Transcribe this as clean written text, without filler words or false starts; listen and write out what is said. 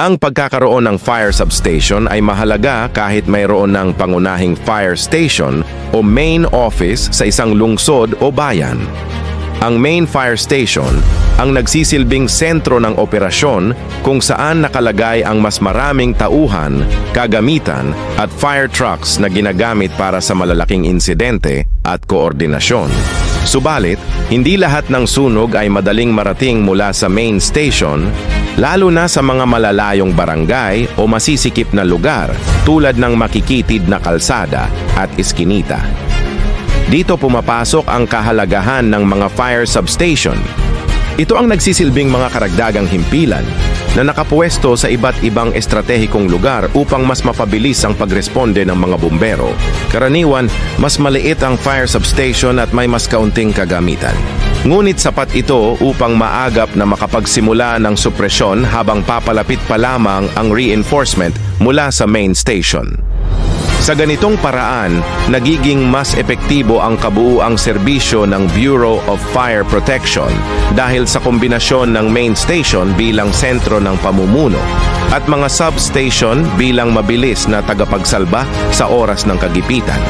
Ang pagkakaroon ng fire substation ay mahalaga kahit mayroon ng pangunahing fire station o main office sa isang lungsod o bayan. Ang main fire station ang nagsisilbing sentro ng operasyon kung saan nakalagay ang mas maraming tauhan, kagamitan at fire trucks na ginagamit para sa malalaking insidente at koordinasyon. Subalit, hindi lahat ng sunog ay madaling marating mula sa main station, lalo na sa mga malalayong barangay o masisikip na lugar tulad ng makikitid na kalsada at iskinita. Dito pumapasok ang kahalagahan ng mga fire substation. Ito ang nagsisilbing mga karagdagang himpilan na nakapuesto sa iba't ibang estratehikong lugar upang mas mapabilis ang pagresponde ng mga bumbero. Karaniwan, mas maliit ang fire substation at may mas kaunting kagamitan. Ngunit sapat ito upang maagap na makapagsimula ng supresyon habang papalapit pa lamang ang reinforcement mula sa main station. Sa ganitong paraan, nagiging mas epektibo ang kabuuang serbisyo ng Bureau of Fire Protection dahil sa kombinasyon ng main station bilang sentro ng pamumuno at mga substation bilang mabilis na tagapagsalba sa oras ng kagipitan.